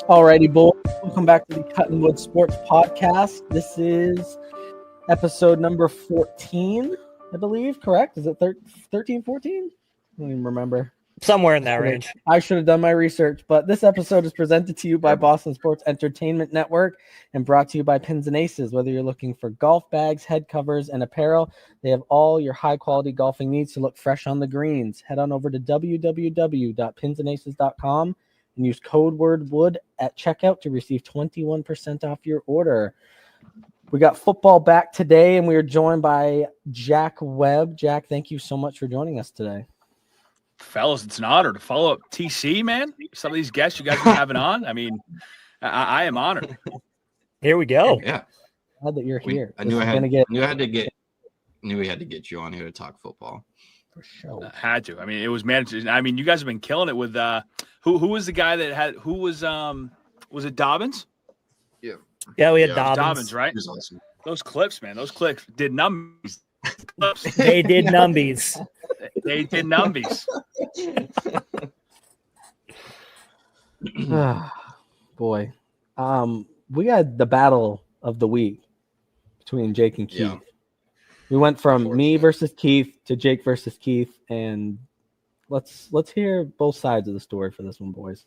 Alrighty, boys. Welcome back to the Cutn Sports Podcast. This is episode number 14, I believe. Correct? Is it 13, 14? I don't even remember. Somewhere in that range. I should have done my research, but this episode is presented to you by Boston Sports Entertainment Network and brought to you by Pins and Aces. Whether you're looking for golf bags, head covers, and apparel, they have all your high-quality golfing needs to look fresh on the greens. Head on over to www.pinsandaces.com and use code word WOOD at checkout to receive 21% off your order. We got football back today, and we are joined by Jack Webb. Jack, thank you so much for joining us today. Fellas, it's an honor to follow up TC, man. Some of these guests you guys are having on. I mean, I am honored. Here we go. Yeah. Glad that you're here. I knew we had to get you on here to talk football. For sure. Had to. I mean, it was managed. I mean, you guys have been killing it with who was the guy that had was it Dobbins? Yeah. Yeah, we had Dobbins, right? He was awesome. Those clips, man. Those clips did numbies. They did numbies. They did numbies. Boy. We had the battle of the week between Jake and Keith. Yeah. We went from me versus Keith to Jake versus Keith, and let's hear both sides of the story for this one, boys.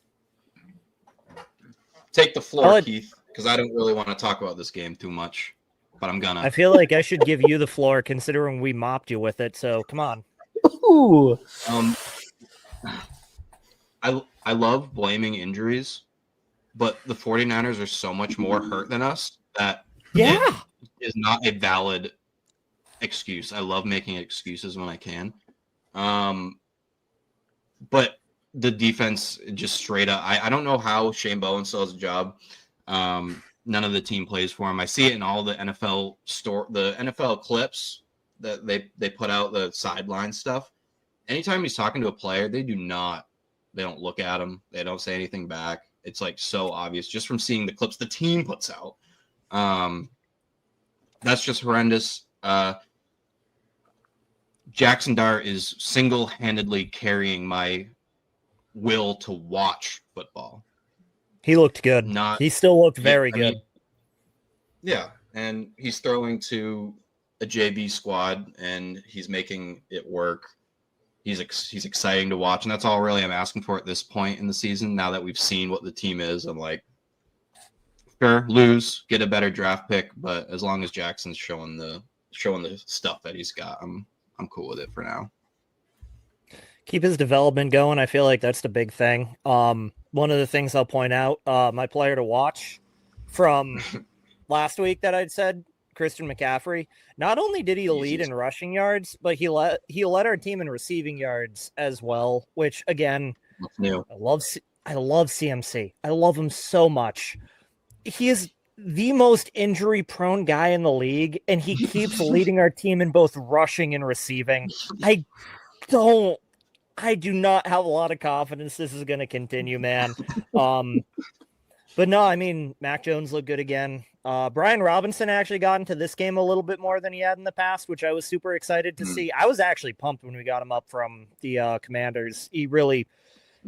Take the floor, Keith, because I don't really want to talk about this game too much, but I'm gonna. I feel like I should give you the floor considering we mopped you with it, so come on. Ooh. I love blaming injuries, but the 49ers are so much more hurt than us that it is not a valid excuse. I love making excuses when I can. But the defense just straight up, I don't know how Shane Bowen still has a job. None of the team plays for him. I see it in all the NFL clips that they put out, the sideline stuff. Anytime he's talking to a player, they don't look at him. They don't say anything back. It's like so obvious just from seeing the clips the team puts out. That's just horrendous. Jackson Dart is single-handedly carrying my will to watch football. He looked good. He still looked very good. Yeah, and he's throwing to a JV squad, and he's making it work. He's exciting to watch, and that's all really I'm asking for at this point in the season. Now that we've seen what the team is, I'm like, sure, lose, get a better draft pick, but as long as Jackson's showing the stuff that he's got, I'm cool with it for now. Keep his development going. I feel like that's the big thing. One of the things I'll point out, my player to watch from last week that I'd said, Christian McCaffrey, not only did he lead in rushing yards, but he led our team in receiving yards as well, which again, I love CMC. I love him so much. He is the most injury prone guy in the league, and he keeps leading our team in both rushing and receiving. I do not have a lot of confidence this is going to continue, man. But no, I mean, Mac Jones looked good again. Brian Robinson actually got into this game a little bit more than he had in the past, which I was super excited to see. I was actually pumped when we got him up from the Commanders. He really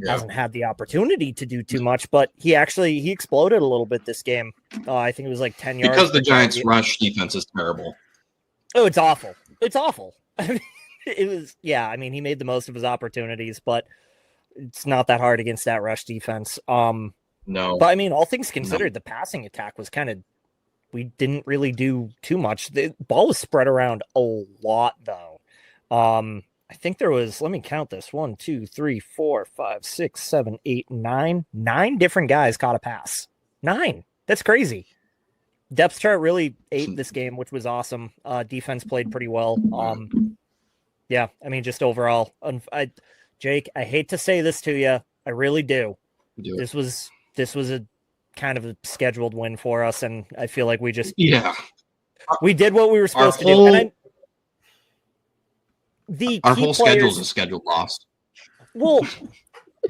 hasn't had the opportunity to do too much, but he exploded a little bit this game. I think it was like 10 yards. Because the Giants' rush defense is terrible. Oh, it's awful. It's awful. It was, I mean, he made the most of his opportunities, but it's not that hard against that rush defense. No. But I mean, all things considered, the passing attack was we didn't really do too much. The ball was spread around a lot, though. I think there was, let me count this, 1, 2, 3, 4, 5, 6, 7, 8, 9. 9 different guys caught a pass. 9. That's crazy. Depth chart really ate this game, which was awesome. Defense played pretty well. I mean, just overall, Jake, I hate to say this to you. I really do. This was a kind of a scheduled win for us, and I feel like we did what we were supposed to do. And our whole schedule is a scheduled loss. Well,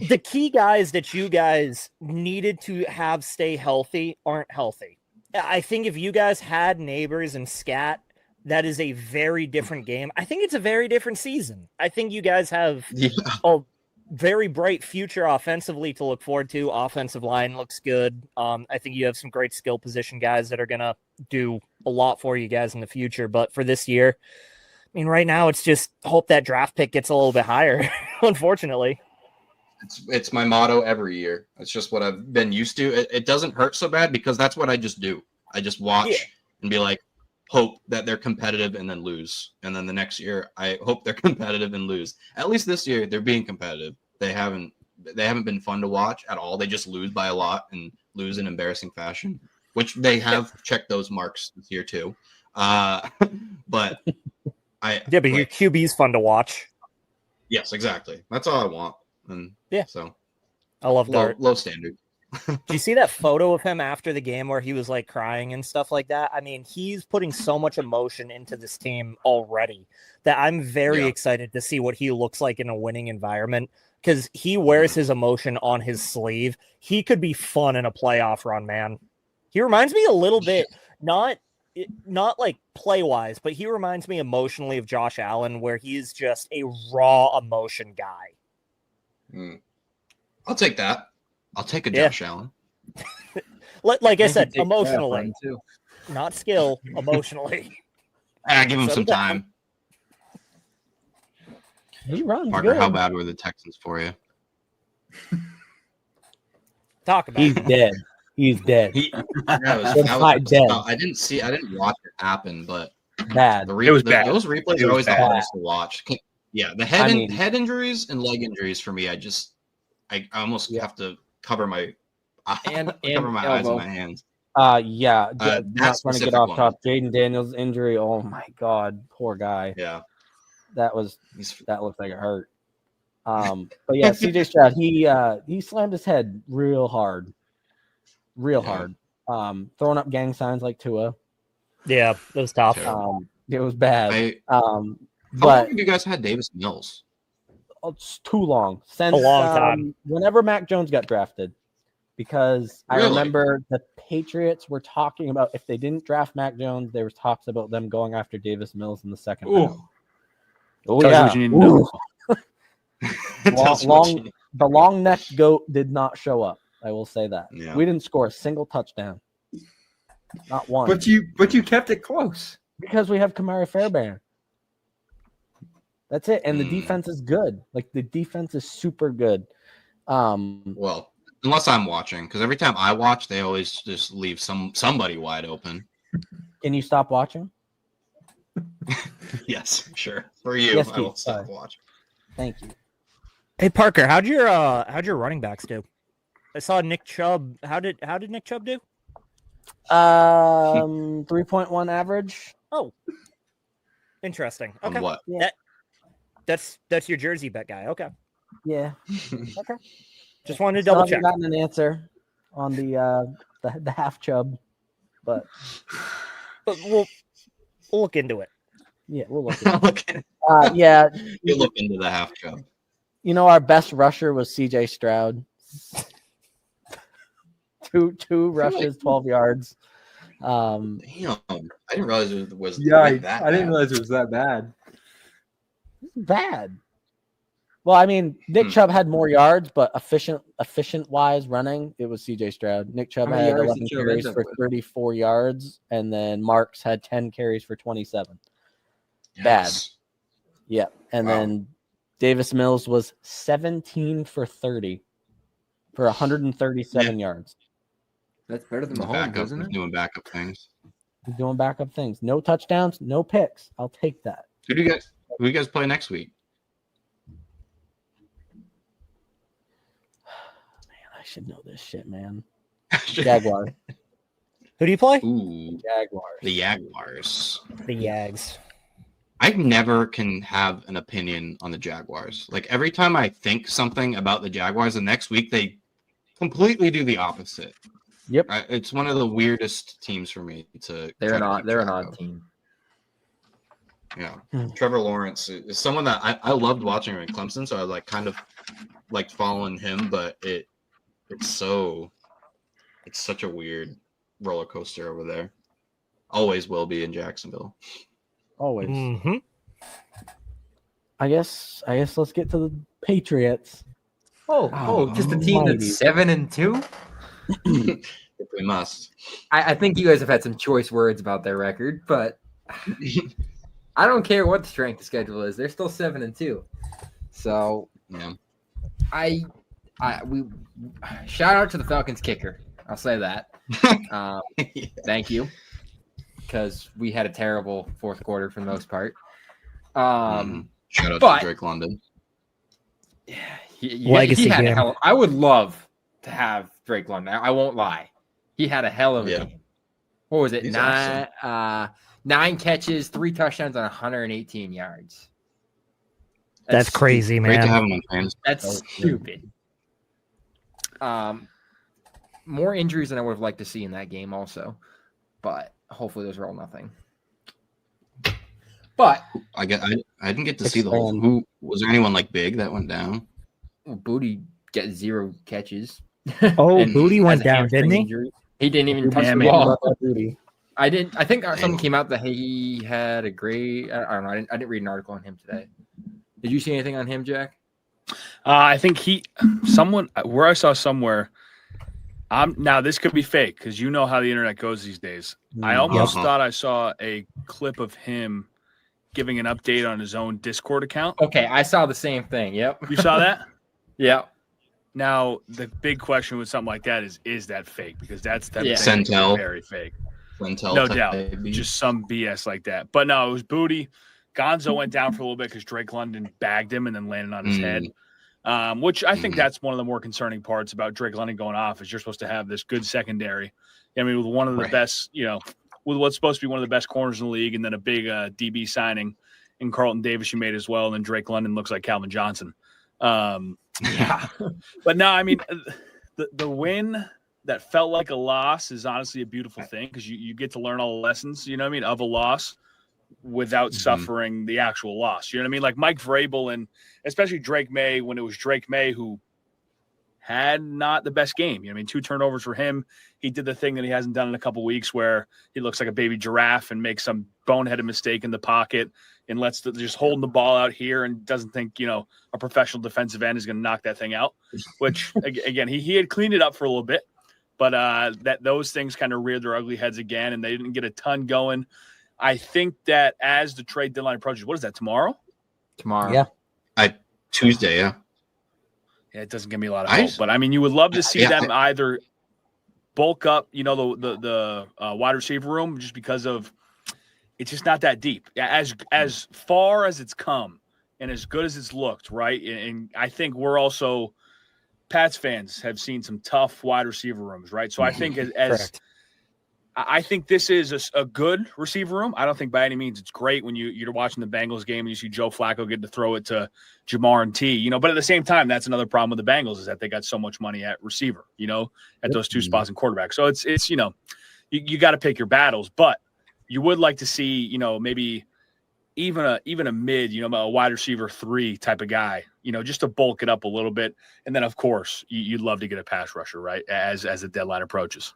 the key guys that you guys needed to have stay healthy aren't healthy. I think if you guys had Neighbors and Scat, that is a very different game. I think it's a very different season. I think you guys have very bright future offensively to look forward to. Offensive line looks good. I think you have some great skill position guys that are going to do a lot for you guys in the future. But for this year, I mean, right now it's just hope that draft pick gets a little bit higher, unfortunately. It's my motto every year. It's just what I've been used to. It doesn't hurt so bad because that's what I just do. I just watch and be like, hope that they're competitive and then lose. And then the next year, I hope they're competitive and lose. At least this year, they're being competitive. They haven't been fun to watch at all. They just lose by a lot and lose in embarrassing fashion, which they have checked those marks this year too. But your QB's fun to watch. Yes, exactly. That's all I want. And so I love low standard. Do you see that photo of him after the game where he was like crying and stuff like that? I mean, he's putting so much emotion into this team already that I'm very excited to see what he looks like in a winning environment, because he wears his emotion on his sleeve. He could be fun in a playoff run, man. He reminds me a little bit, not like play wise, but he reminds me emotionally of Josh Allen, where he's just a raw emotion guy. I'll take that. I'll take a Josh Allen. Like I said, emotionally, not skill, emotionally. Give him some time. He runs Parker, good. how bad were the Texans for you? Talk about He's dead. He's dead. I didn't watch it happen, but bad. It was bad. Those replays are always the hardest to watch. Yeah, the head injuries and leg injuries for me, I almost have to cover my eyes and my hands. Not That's trying to get off top. Jaden Daniels' injury. Oh my God, poor guy. Yeah, that looks like it hurt. But yeah, CJ Stroud, he slammed his head real hard. Throwing up gang signs like Tua. Yeah, it was tough. It was bad. How long have you guys had Davis Mills? It's too long. Since a long time. Whenever Mac Jones got drafted, because I remember the Patriots were talking about if they didn't draft Mac Jones, there was talks about them going after Davis Mills in the second round. Oh yeah. The long-necked goat did not show up. I will say that. Yeah. We didn't score a single touchdown. Not one. But you kept it close. Because we have Kamari Fairbairn. That's it. And the defense is good. Like, the defense is super good. Well, unless I'm watching, because every time I watch, they always just leave somebody wide open. Can you stop watching? Yes, sure. For you, yes, I will stop watching. Thank you. Hey Parker, how'd your running backs do? I saw Nick Chubb. How did Nick Chubb do? 3.1 average. Oh, interesting. Okay. On what? Yeah. That's your jersey bet guy. Okay. Yeah. Okay. Just wanted to double check. Gotten an answer on the half Chubb, but we'll look into it. Yeah, we'll look into it. You look into the half Chubb. You know, our best rusher was CJ Stroud. Two rushes, 12 yards. Damn, I didn't realize it was that bad. I didn't realize it was that bad. Bad. Well, I mean, Nick Chubb had more yards, but efficient wise running, it was CJ Stroud. Nick Chubb had 11 carries for 34 yards, and then Marks had 10 carries for 27. Yes. Bad. Yeah. And then Davis Mills was 17 for 30 for 137 yards. That's better than Mahomes, isn't it? Doing backup things. He's doing backup things. No touchdowns, no picks. I'll take that. Who do you guys play next week? I should know this shit, man. Jaguars. Who do you play? Ooh, Jaguars. The Jaguars. The Yags. I never can have an opinion on the Jaguars. Like, every time I think something about the Jaguars, the next week they completely do the opposite. Yep. It's one of the weirdest teams for me to. They're an odd team. Yeah. Trevor Lawrence is someone that I loved watching him in Clemson, so I was kind of liked following him, but it's such a weird roller coaster over there. Always will be in Jacksonville. Always. Mm-hmm. I guess let's get to the Patriots. Just a team that's 7-2. If we must. I think you guys have had some choice words about their record, but I don't care what the strength of schedule is. They're still 7-2. So yeah, we shout out to the Falcons kicker. I'll say that. Thank you, because we had a terrible fourth quarter for the most part. Shout out to Drake London. Legacy he had game. I would love to have Drake London. I won't lie. He had a hell of a game. What was it? He's 9 catches, 3 touchdowns on 118 yards. That's crazy, man. Great to have him on fans. That's stupid. More injuries than I would have liked to see in that game also. But hopefully those are all nothing. But I didn't get to see the whole. Who was there? Anyone like big that went down? Booty get 0 catches. Oh, Booty went down, didn't he? Injury. He didn't even touch the ball. I think something came out that he had a grade. I don't know. I didn't read an article on him today. Did you see anything on him, Jack? I think where I saw somewhere. Now this could be fake because you know how the internet goes these days. I almost thought I saw a clip of him giving an update on his own Discord account. Okay, I saw the same thing. Yep. You saw that? Yep. Now the big question with something like that is that fake? Because that's Centel. Very fake. Centel, no doubt. Just some BS like that. But no, it was Booty. Gonzo went down for a little bit because Drake London bagged him and then landed on his head. Which I think that's one of the more concerning parts about Drake London going off is you're supposed to have this good secondary. I mean, with one of the best, with what's supposed to be one of the best corners in the league, and then a big DB signing in Carlton Davis you made as well, and then Drake London looks like Calvin Johnson. But no, I mean, the win that felt like a loss is honestly a beautiful thing because you get to learn all the lessons, of a loss without suffering the actual loss. You know what I mean? Like Mike Vrabel and especially Drake May, when it was Drake May who had not the best game. 2 turnovers for him. He did the thing that he hasn't done in a couple weeks where he looks like a baby giraffe and makes some boneheaded mistake in the pocket and just holding the ball out here and doesn't think, a professional defensive end is going to knock that thing out, which again, he had cleaned it up for a little bit, but those things kind of reared their ugly heads again and they didn't get a ton going. I think that as the trade deadline approaches, what is that, tomorrow? Tomorrow. Yeah. Tuesday, yeah. Yeah, it doesn't give me a lot of hope. But, you would love to see them either bulk up, the wide receiver room just because of it's just not that deep. As far as it's come and as good as it's looked, right? And I think we're also – Pats fans have seen some tough wide receiver rooms, right? So I think I think this is a good receiver room. I don't think by any means it's great when you're watching the Bengals game and you see Joe Flacco get to throw it to Jamar and T, but at the same time, that's another problem with the Bengals is that they got so much money at receiver, at those 2 spots in quarterback. So it's you got to pick your battles, but you would like to see, maybe even a mid, a wide receiver 3 type of guy, just to bulk it up a little bit. And then of course you'd love to get a pass rusher, right? As the deadline approaches.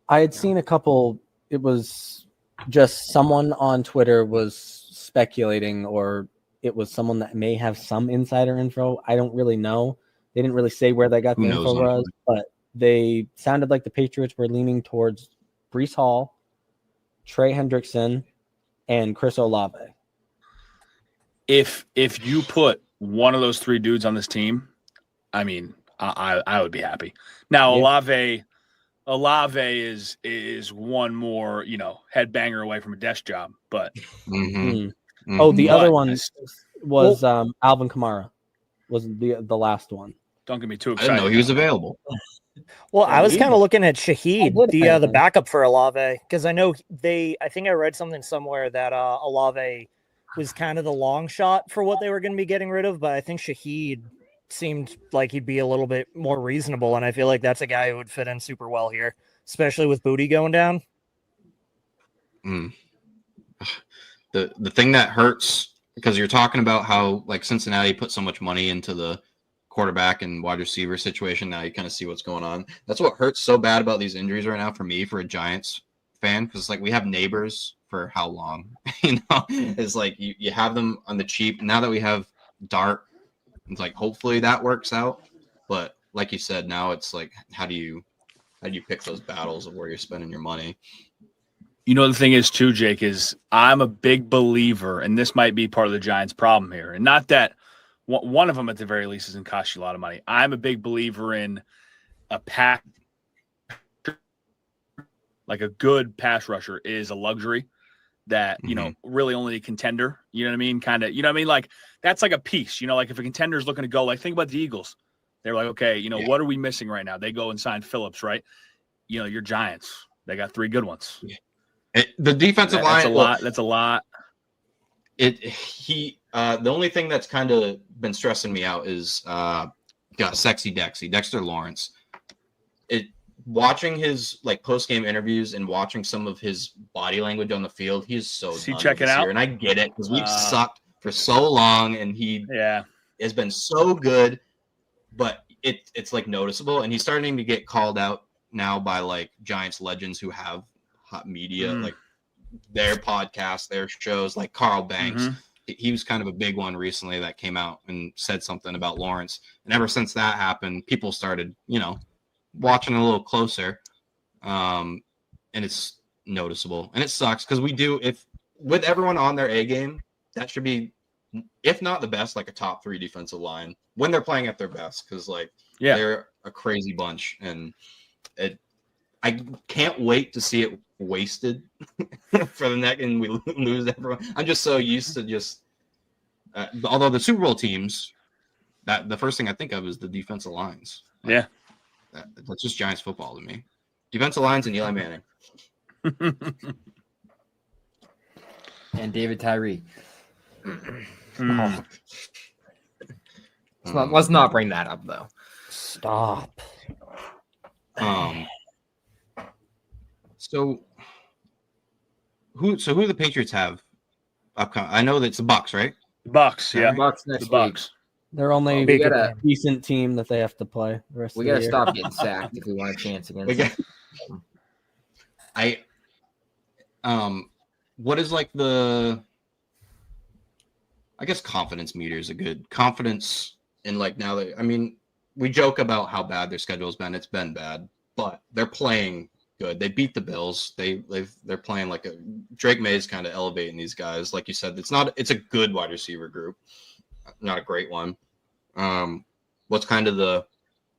I had seen a couple. It was just someone on Twitter was speculating, or it was someone that may have some insider info. I don't really know. They didn't really say where they got the info was, but they sounded like the Patriots were leaning towards Breece Hall, Trey Hendrickson, and Chris Olave. If you put one of those 3 dudes on this team, I would be happy. Now, Olave is one more, head banger away from a desk job, but the other one was Alvin Kamara was the last one. Don't get me too excited. I didn't know he was available. Well, I was kind of looking at Shaheed, the backup for Olave, because I know I think I read something somewhere that Olave was kind of the long shot for what they were going to be getting rid of, but I think Shaheed seemed like he'd be a little bit more reasonable, and I feel like that's a guy who would fit in super well here, especially with Booty going down. The thing that hurts, because you're talking about how like Cincinnati put so much money into the quarterback and wide receiver situation. Now you kind of see what's going on. That's what hurts so bad about these injuries right now for me, for a Giants fan, because like we have neighbors for how long? It's like you have them on the cheap. Now that we have Dart, it's like hopefully that works out. But like you said, now it's like, how do you pick those battles of where you're spending your money? You know, the thing is too, Jake, is I'm a big believer, and this might be part of the Giants' problem here, and not that one of them at the very least isn't cost you a lot of money. I'm a big believer in a pack, like a good pass rusher is a luxury that, you know, really only a contender, you know what I mean? Kind of, you know what I mean? Like, that's like a piece, you know, like if a contender is looking to go, like, think about the Eagles. They're like, okay, you know, what are we missing right now? They go and sign Phillips, right? You know, your Giants, they got 3 good ones. The defensive line. That's a lot. The only thing that's kind of been stressing me out is Dexter Lawrence. Watching his like post-game interviews and watching some of his body language on the field, he's so checking out. And I get it because we've sucked for so long, and he has been so good, but it's like noticeable, and he's starting to get called out now by like Giants legends who have hot media, like their podcasts, their shows, like Carl Banks. He was kind of a big one recently that came out and said something about Lawrence, and ever since that happened, people started, you know, watching a little closer, and it's noticeable, and it sucks because if with everyone on their A game, that should be, if not the best, like a top 3 defensive line when they're playing at their best, because like they're a crazy bunch, and I can't wait to see it wasted for the neck and we lose everyone. I'm just so used to just although the Super Bowl teams, that the first thing I think of is the defensive lines. Like, that's just Giants football to me. Defensive lines and Eli Manning. And David Tyree. Let's not bring that up though. Stop. So who do the Patriots have upcoming? I know that it's the Bucs, right? Bucs, yeah. Bucs next week. They're only a decent team that they have to play the rest of the year. We got to stop getting sacked if we want a chance against them. What is like the, I guess confidence meter is a good confidence in like now that, I mean, we joke about how bad their schedule has been. It's been bad, but they're playing good. They beat the Bills. They're playing like Drake May's kind of elevating these guys. Like you said, it's a good wide receiver group, not a great one. What's kind of the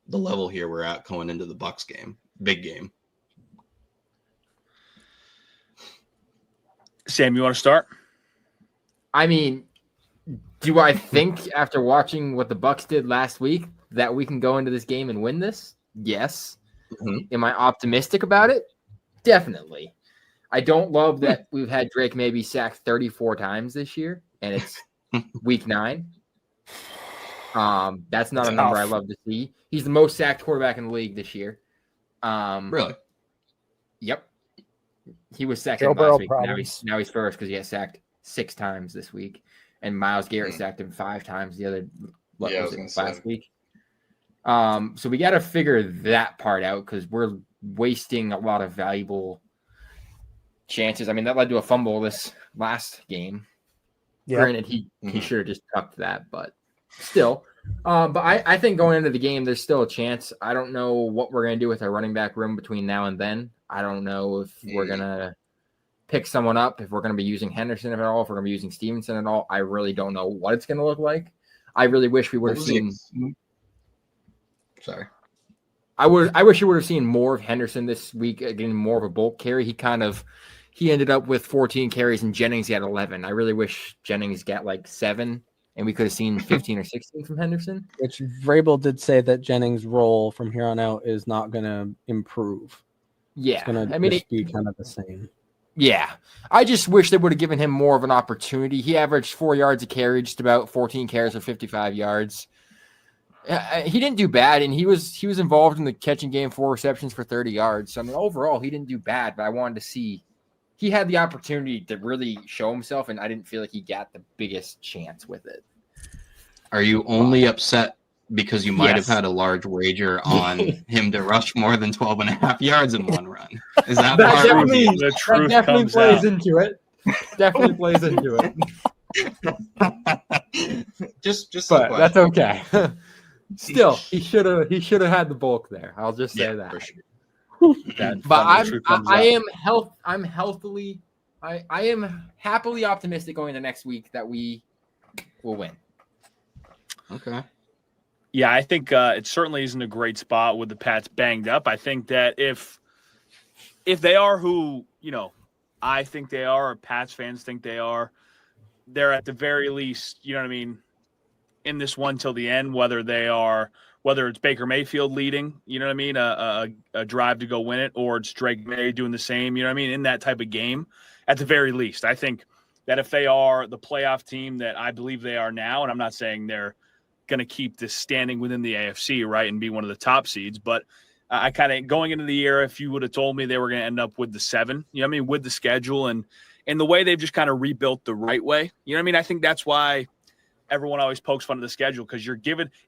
level here we're at going into the Bucs game, big game? Sam, you want to start? I mean, do I think after watching what the Bucs did last week that we can go into this game and win this? Yes. Am I optimistic about it? Definitely. I don't love that we've had Drake maybe sacked 34 times this year, and it's week 9. That's not a number I love to see. He's the most sacked quarterback in the league this year. Really? Yep. He was second last week. Now he's first because he got sacked 6 times this week, and Myles Garrett sacked him 5 times last week. So we got to figure that part out because we're wasting a lot of valuable chances. I mean, that led to a fumble this last game. Yeah. Granted, he should have just tucked that, but still. But I think going into the game, there's still a chance. I don't know what we're going to do with our running back room between now and then. I don't know if we're going to pick someone up, if we're going to be using Henderson at all, if we're going to be using Stevenson at all. I really don't know what it's going to look like. I really wish we would have seen – Sorry. I wish you would have seen more of Henderson this week, getting more of a bulk carry. He ended up with 14 carries and Jennings got 11. I really wish Jennings got like 7 and we could have seen 15 or 16 from Henderson. Which Vrabel did say that Jennings' role from here on out is not going to improve. Yeah. It's going to be kind of the same. Yeah. I just wish they would have given him more of an opportunity. He averaged 4 yards a carry, just about 14 carries for 55 yards. He didn't do bad, and he was involved in the catching game, 4 receptions for 30 yards. So, I mean, overall, he didn't do bad, but I wanted to see – he had the opportunity to really show himself, and I didn't feel like he got the biggest chance with it. Are you only upset because you might have had a large wager on him to rush more than 12.5 yards in one run? Is that the truth definitely comes plays out. into it. Definitely plays into it. just but that's okay. Still, he should have had the bulk there. I'll just say that. For sure. But I'm happily optimistic going into next week that we will win. Okay. Yeah, I think it certainly isn't a great spot with the Pats banged up. I think that if they are who, I think they are, or Pats fans think they are, they're at the very least, you know what I mean, in this one till the end, whether it's Baker Mayfield leading, you know what I mean, a drive to go win it, or it's Drake May doing the same, you know what I mean, in that type of game, at the very least. I think that if they are the playoff team that I believe they are now, and I'm not saying they're going to keep this standing within the AFC, right, and be one of the top seeds, but I kind of, going into the year, if you would have told me they were going to end up with the 7, you know what I mean, with the schedule and the way they've just kind of rebuilt the right way, you know what I mean, I think that's why everyone always pokes fun of the schedule, because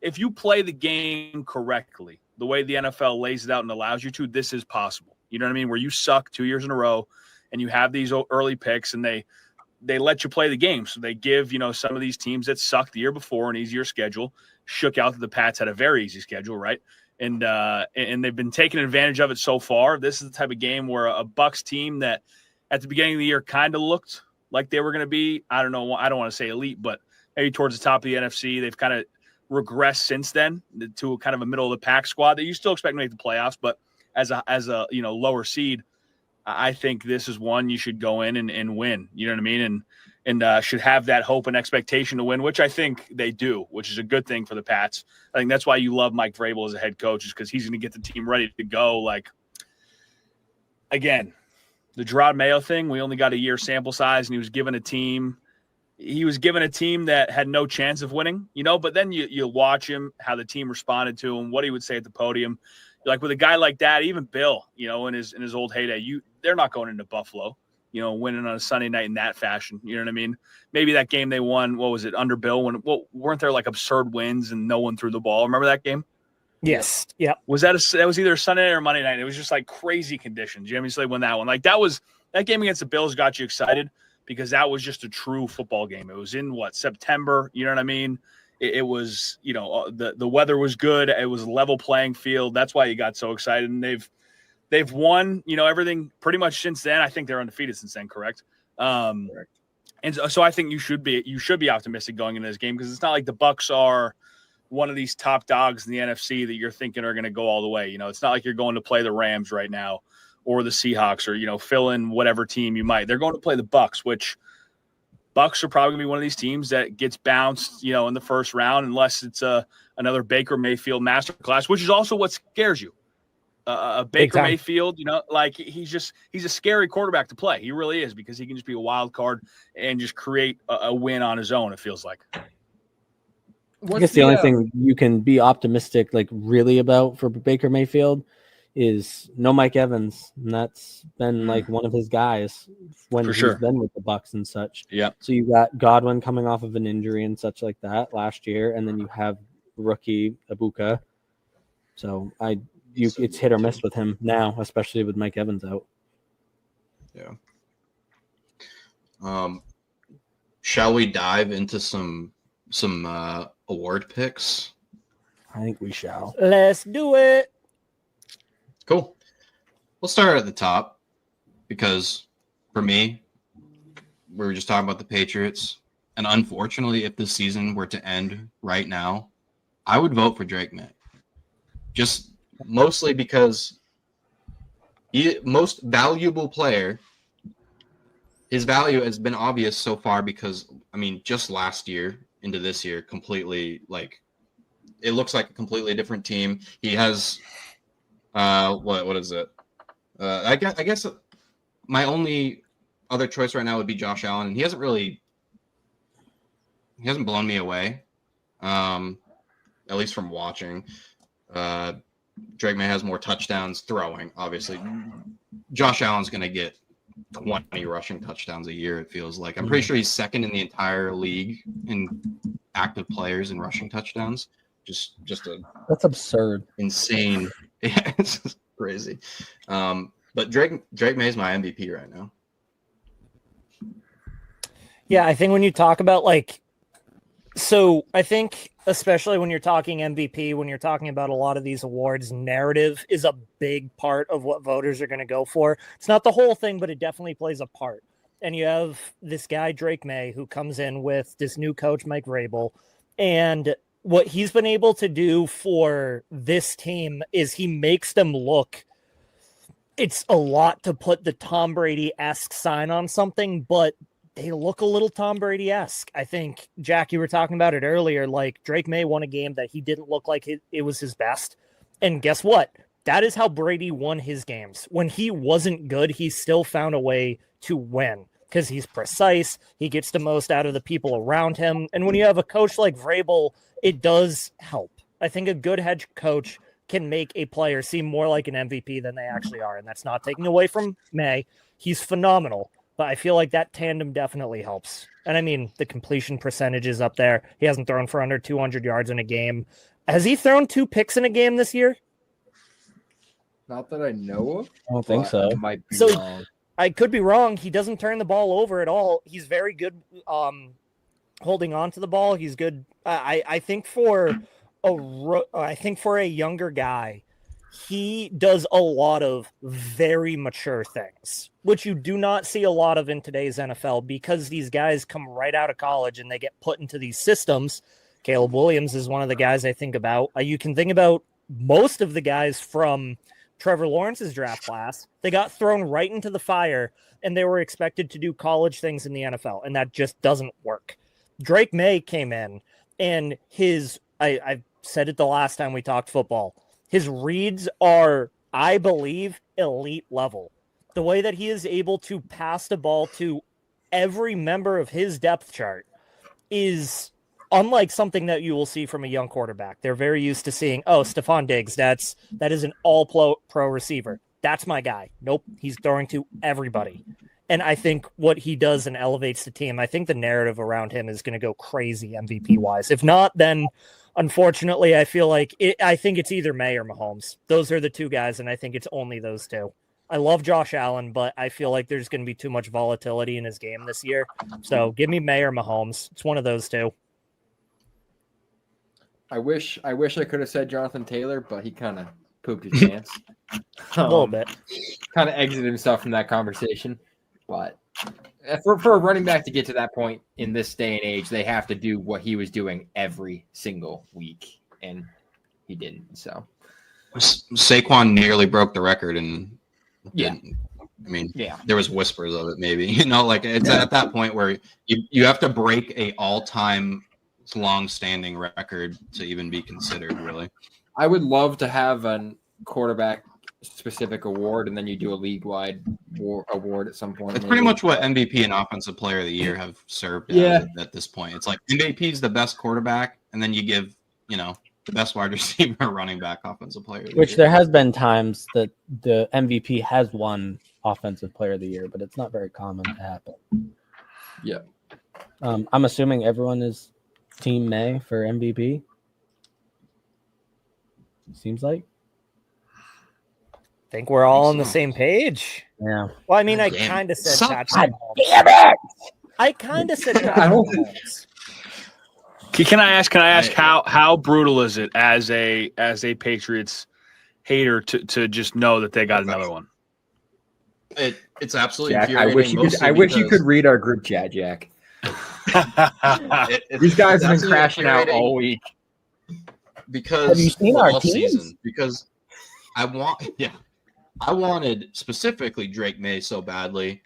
if you play the game correctly, the way the NFL lays it out and allows you to, this is possible. You know what I mean? Where you suck 2 years in a row and you have these early picks and they let you play the game. So they give, some of these teams that sucked the year before an easier schedule, shook out that the Pats had a very easy schedule, right? And they've been taking advantage of it so far. This is the type of game where a Bucs team that at the beginning of the year kind of looked like they were going to be, I don't know, I don't want to say elite, but maybe towards the top of the NFC. They've kind of regressed since then to kind of a middle of the pack squad that you still expect to make the playoffs, but as a lower seed, I think this is one you should go in and win. You know what I mean? And should have that hope and expectation to win, which I think they do, which is a good thing for the Pats. I think that's why you love Mike Vrabel as a head coach, is because he's going to get the team ready to go. Like, again, the Gerard Mayo thing, we only got a year sample size, and he was given a team that had no chance of winning, but then you watch him, how the team responded to him, what he would say at the podium. Like with a guy like that, even Bill, in his old heyday, they're not going into Buffalo, winning on a Sunday night in that fashion. You know what I mean? Maybe that game they won, what was it, under Bill, weren't there like absurd wins and no one threw the ball? Remember that game? Yes. Yeah. That was either Sunday night or Monday night. It was just like crazy conditions. Jimmy Slade won that one. Like that game against the Bills got you excited, because that was just a true football game. It was in September, you know what I mean? It was, the weather was good. It was a level playing field. That's why you got so excited. And they've won, everything pretty much since then. I think they're undefeated since then. Correct. Correct. And so I think you should be optimistic going into this game, because it's not like the Bucs are one of these top dogs in the NFC that you're thinking are going to go all the way. It's not like you're going to play the Rams right now, or the Seahawks, or, fill in whatever team you might. They're going to play the Bucs, which Bucs are probably going to be one of these teams that gets bounced, in the first round, unless it's another Baker Mayfield masterclass, which is also what scares you. A Baker Mayfield, he's a scary quarterback to play. He really is, because he can just be a wild card and just create a win on his own, it feels like. I guess the only thing you can be optimistic, really about for Baker Mayfield is no Mike Evans, and that's been one of his guys when he's been with the Bucs and such. Yeah. So you got Godwin coming off of an injury and such like that last year, and then you have rookie Ibuka. So it's hit or miss with him now, especially with Mike Evans out. Yeah. Shall we dive into some award picks? I think we shall. Let's do it. Cool. We'll start at the top, because for me, we were just talking about the Patriots. And unfortunately, if this season were to end right now, I would vote for Drake May. Just mostly because most valuable player, his value has been obvious so far, because, just last year into this year, completely, it looks like a completely different team. He has... what is it? I guess my only other choice right now would be Josh Allen, and he hasn't blown me away. At least from watching. Drake May has more touchdowns throwing, obviously. Josh Allen's going to get 20 rushing touchdowns a year, it feels like. I'm pretty sure he's second in the entire league in active players in rushing touchdowns. That's absurd. Insane. Yeah, it's just crazy. But Drake May is my MVP right now. Yeah, I think when you talk about So I think, especially when you're talking MVP, when you're talking about a lot of these awards, narrative is a big part of what voters are going to go for. It's not the whole thing, but it definitely plays a part. And you have this guy, Drake May, who comes in with this new coach, Mike Vrabel. And what he's been able to do for this team is he makes them look, it's a lot to put the Tom Brady-esque sign on something, but they look a little Tom Brady-esque. I think, Jack, you were talking about it earlier, like Drake May won a game that he didn't look like it was his best. And guess what? That is how Brady won his games. When he wasn't good, he still found a way to win because he's precise. He gets the most out of the people around him. And when you have a coach like Vrabel, it does help. I think a good head coach can make a player seem more like an MVP than they actually are. And that's not taking away from May. He's phenomenal. But I feel like that tandem definitely helps. And I mean, the completion percentage is up there. He hasn't thrown for under 200 yards in a game. Has he thrown 2 picks in a game this year? Not that I know of. I don't think so. I might be So wrong. I could be wrong. He doesn't turn the ball over at all. He's very good holding on to the ball. He's good. I think for a younger guy, he does a lot of very mature things, which you do not see a lot of in today's NFL because these guys come right out of college and they get put into these systems. Caleb Williams is one of the guys I think about. You can think about most of the guys from Trevor Lawrence's draft class. They got thrown right into the fire and they were expected to do college things in the NFL, and that just doesn't work. Drake May came in and I said it the last time we talked football. His reads are, I believe, elite level. The way that he is able to pass the ball to every member of his depth chart is unlike something that you will see from a young quarterback. They're very used to seeing, Stephon Diggs, that is an all-pro receiver. That's my guy. Nope, he's throwing to everybody. And I think what he does and elevates the team, I think the narrative around him is going to go crazy MVP-wise. If not, then unfortunately, I think it's either May or Mahomes. Those are the two guys, and I think it's only those two. I love Josh Allen, but I feel like there's going to be too much volatility in his game this year. So give me May or Mahomes. It's one of those two. I wish I could have said Jonathan Taylor, but he kind of pooped his pants. A little bit. Kind of exited himself from that conversation. But for a running back to get to that point in this day and age, they have to do what he was doing every single week, and he didn't. So Saquon nearly broke the record, and yeah. There was whispers of it, maybe. It's at that point where you have to break a all-time long-standing record to even be considered, really. I would love to have a quarterback-specific award, and then you do a league-wide award at some point. It's pretty much what MVP and Offensive Player of the Year have served at this point. It's like MVP is the best quarterback, and then you give, the best wide receiver, running back, Offensive Player of the Year. Which there has been times that the MVP has won Offensive Player of the Year, but it's not very common to happen. Yeah. I'm assuming everyone is Team May for MVP. Seems like. I think we're all on the same page. Yeah. Well, I mean, I kind of said Patrick Mahomes. Damn it! I kind of said Patrick Mahomes. Can I ask how brutal is it as a Patriots hater to just know that they got another one? It's absolutely Jack, infuriating. I wish you could read our group chat, Jack. These guys have been crashing out all week. Because have you seen our teams? Season, because I wanted specifically Drake May so badly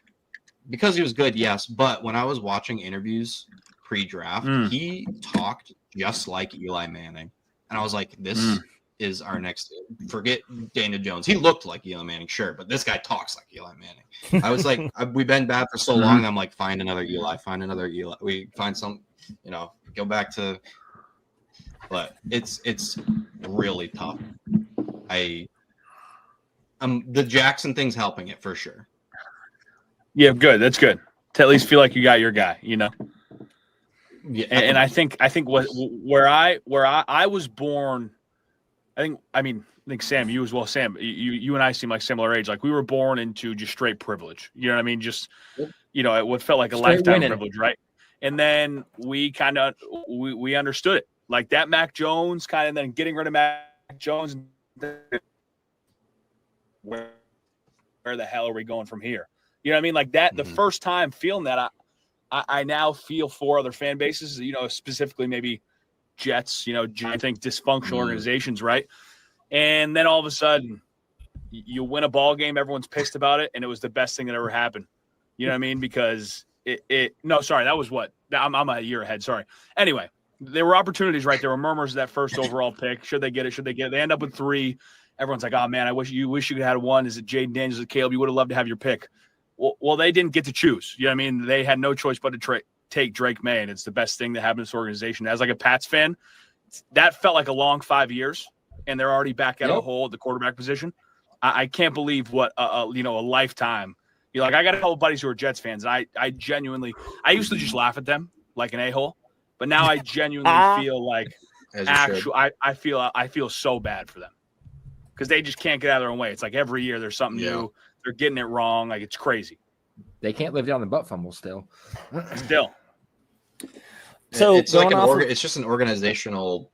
because he was good, yes. But when I was watching interviews pre-draft, he talked just like Eli Manning, and I was like, "This is our next." Forget Daniel Jones; he looked like Eli Manning, sure, but this guy talks like Eli Manning. I was like, "We've been bad for so long." And I'm like, "Find another Eli. Find another Eli. We find some, go back to." But it's really tough. The Jackson thing's helping it for sure. Yeah, good. That's good. To at least feel like you got your guy, Yeah, and I think where I was born, I think Sam, you as well. Sam, you and I seem like similar age. Like we were born into just straight privilege. You know what I mean? Just what felt like a lifetime privilege, right? And then we kind of we understood it. Like that Mac Jones kind of then getting rid of Mac Jones. Where the hell are we going from here? You know what I mean? Like that, the first time feeling that, I now feel for other fan bases, specifically maybe Jets, I think dysfunctional organizations, right? And then all of a sudden, you win a ball game, everyone's pissed about it, and it was the best thing that ever happened. You know what I mean? Because that was what? I'm a year ahead, sorry. Anyway, there were opportunities, right? There were murmurs of that first overall pick. Should they get it? They end up with 3. Everyone's like, oh, man, I wish you could have had 1. Is it Jaden Daniels or Caleb? You would have loved to have your pick. Well, they didn't get to choose. You know what I mean? They had no choice but to take Drake May, and it's the best thing that happened to this organization. As like a Pats fan, that felt like a long 5 years, and they're already back at a hole at the quarterback position. I can't believe what a lifetime. I got a couple buddies who are Jets fans, and I genuinely – I used to just laugh at them like an a-hole, but now I genuinely feel like I feel so bad for them because they just can't get out of their own way. It's like every year there's something new. They're getting it wrong. Like, it's crazy. They can't live down the butt fumble still. So it's like it's just an organizational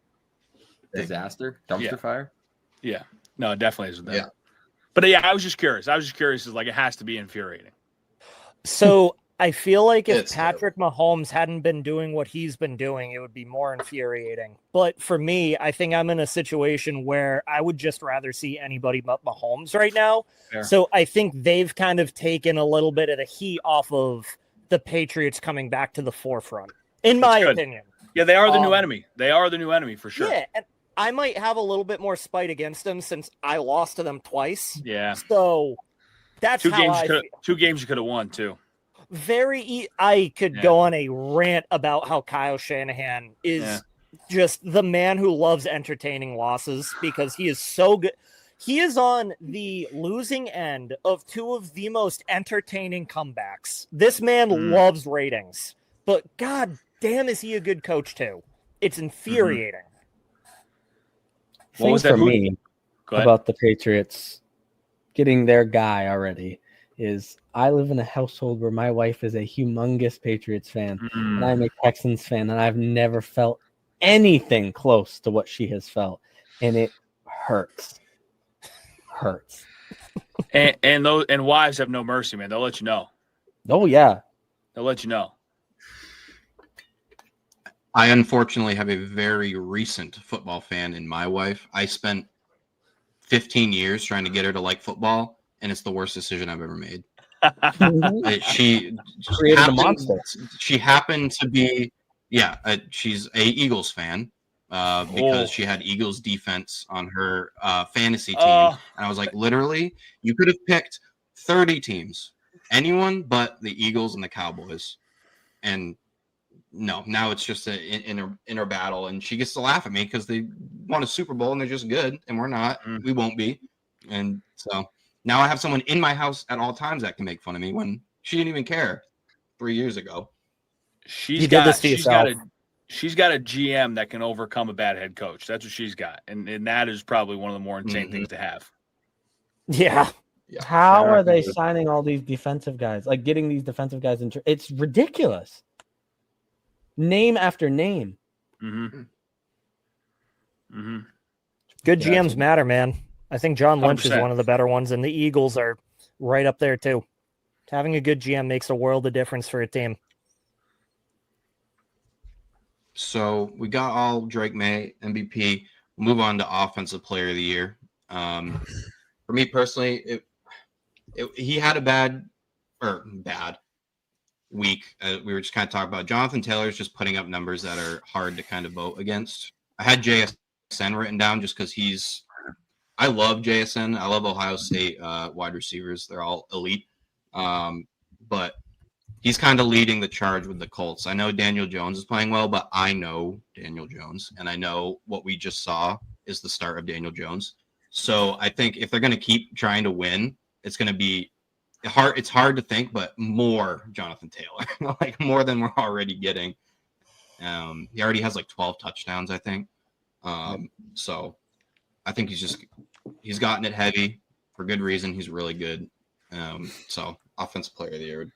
disaster, dumpster fire. Yeah. No, it definitely isn't that. Yeah. But yeah, I was just curious. It's like it has to be infuriating. So I feel like if Patrick Mahomes hadn't been doing what he's been doing, it would be more infuriating. But for me, I think I'm in a situation where I would just rather see anybody but Mahomes right now. Fair. So I think they've kind of taken a little bit of the heat off of the Patriots coming back to the forefront, in my opinion. Yeah, they are the new enemy. They are the new enemy for sure. Yeah, and I might have a little bit more spite against them since I lost to them twice. Yeah. So that's two games you could have won too. I could go on a rant about how Kyle Shanahan is just the man who loves entertaining losses because he is so good. He is on the losing end of 2 of the most entertaining comebacks. This man loves ratings, but god damn is he a good coach too. It's infuriating. What was that for me about the Patriots getting their guy already is I live in a household where my wife is a humongous Patriots fan and I'm a Texans fan, and I've never felt anything close to what she has felt, and it hurts. And wives have no mercy, man. They'll let you know. Oh yeah, they'll let you know. I unfortunately have a very recent football fan in my wife. I spent 15 years trying to get her to like football, and it's the worst decision I've ever made. She created a monster. She happened to be, she's a Eagles fan because she had Eagles defense on her fantasy team. And I was like, literally, you could have picked 30 teams, anyone but the Eagles and the Cowboys. And no, now it's just an inner battle, and she gets to laugh at me because they won a Super Bowl and they're just good, and we're not. We won't be. And so now I have someone in my house at all times that can make fun of me when she didn't even care 3 years ago. She's got a GM that can overcome a bad head coach. That's what she's got, and that is probably one of the more insane things to have. Yeah. How are they signing all these defensive guys? Like getting these defensive guys in? It's ridiculous. Name after name. Good GMs matter, man. I think John Lynch 100%. Is one of the better ones, and the Eagles are right up there too. Having a good GM makes a world of difference for a team. So we got all Drake May, MVP. We'll move on to Offensive Player of the Year. For me personally, he had a bad week. We were just kind of talking about Jonathan Taylor's just putting up numbers that are hard to kind of vote against. I had JSN written down just because I love JSN. I love Ohio State wide receivers. They're all elite. But he's kind of leading the charge with the Colts. I know Daniel Jones is playing well, but I know Daniel Jones, and I know what we just saw is the start of Daniel Jones. So I think if they're going to keep trying to win, it's going to be hard. It's hard to think, but more Jonathan Taylor, like more than we're already getting. He already has like 12 touchdowns, I think. So I think he's gotten it heavy for good reason. He's really good. So Offensive Player of the Year.